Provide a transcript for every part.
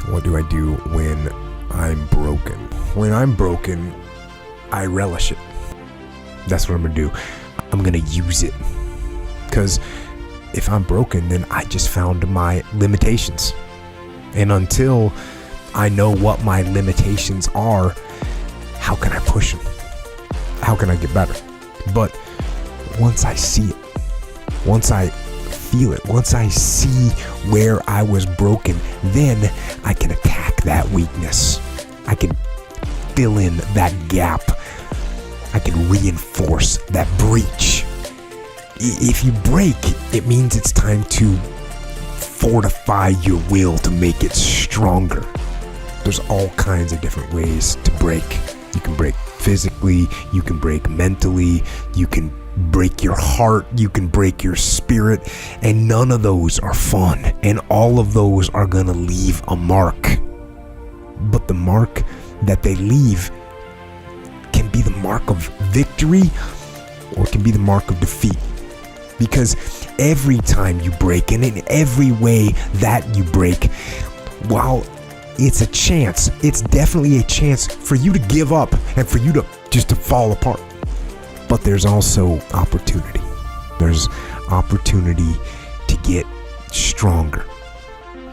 What do I do when I'm broken? When I'm broken, I relish it. That's what I'm gonna do. I'm gonna use it. Because if I'm broken, then I just found my limitations. And until I know what my limitations are, how can I push them? How can I get better? But once I see it, once I feel it, once I see where I was broken, then I can attack that weakness. I can fill in that gap. I can reinforce that breach. If you break, it means it's time to fortify your will to make it stronger. There's all kinds of different ways to break. You can break physically, you can break mentally, you can break your heart, you can break your spirit, and none of those are fun, and all of those are gonna leave a mark. But the mark that they leave can be the mark of victory or it can be the mark of defeat. Because every time you break, and in every way that you break, while it's a chance, it's definitely a chance for you to give up and for you to just to fall apart. But there's also opportunity. There's opportunity to get stronger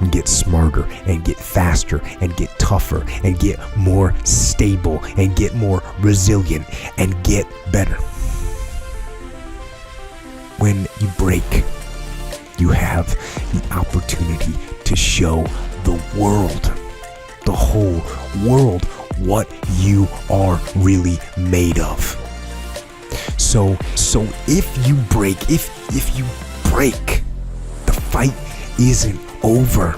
and get smarter and get faster and get tougher and get more stable and get more resilient and get better. When you break, you have the opportunity to show the world, the whole world, what you are really made of. So if you break, if you break, the fight isn't over.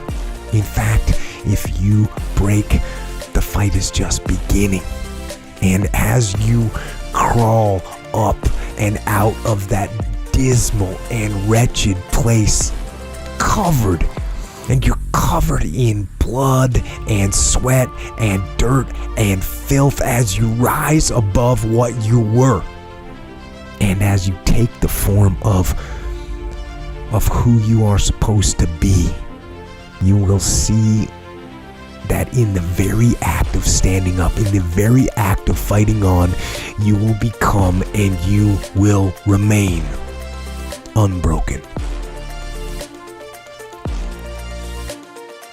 In fact, if you break, the fight is just beginning. And as you crawl up and out of that dismal and wretched place, you're covered in blood and sweat and dirt and filth as you rise above what you were. And as you take the form of who you are supposed to be, you will see that in the very act of standing up, in the very act of fighting on, you will become and you will remain unbroken.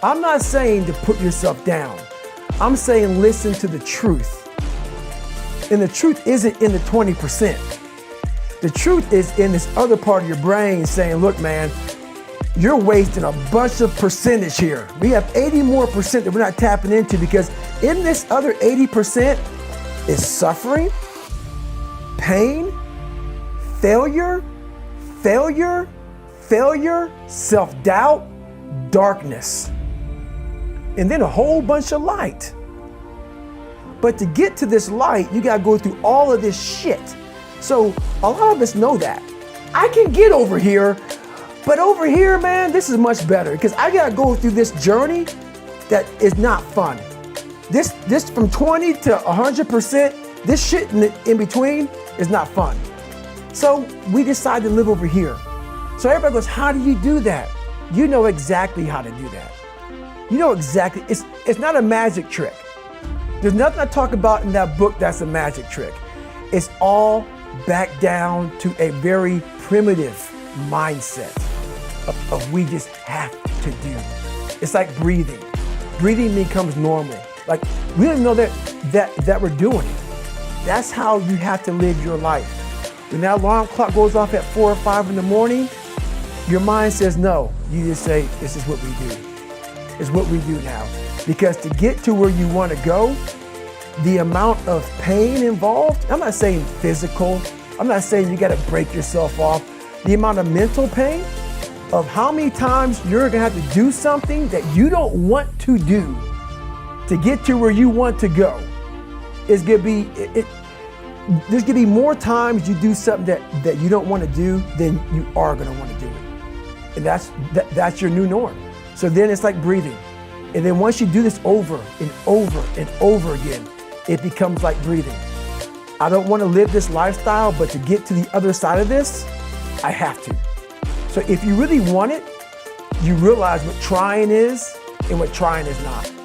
I'm not saying to put yourself down. I'm saying listen to the truth. And the truth isn't in the 20%. The truth is in this other part of your brain saying, look, man, you're wasting a bunch of percentage here. We have 80 more percent that we're not tapping into, because in this other 80% is suffering, pain, failure, self-doubt, darkness, and then a whole bunch of light. But to get to this light, you gotta go through all of this shit. So a lot of us know that. I can get over here, but over here, man, this is much better, because I gotta go through this journey that is not fun. This from 20 to 100%, this shit in between is not fun. So we decide to live over here. So everybody goes, how do you do that? You know exactly how to do that. You know exactly, it's not a magic trick. There's nothing I talk about in that book that's a magic trick. It's all back down to a very primitive mindset of we just have to do. It's like breathing. Breathing becomes normal. Like we don't know that we're doing it. That's how you have to live your life. When that alarm clock goes off at 4 or 5 in the morning, your mind says no. You just say, this is what we do. It's what we do now. Because to get to where you want to go, the amount of pain involved, I'm not saying physical, I'm not saying you got to break yourself off. The amount of mental pain of how many times you're going to have to do something that you don't want to do to get to where you want to go is going to be, there's going to be more times you do something that you don't want to do than you are going to want to do it. And that's your new norm. So then it's like breathing. And then once you do this over and over and over again, it becomes like breathing. I don't want to live this lifestyle, but to get to the other side of this, I have to. So if you really want it, you realize what trying is and what trying is not.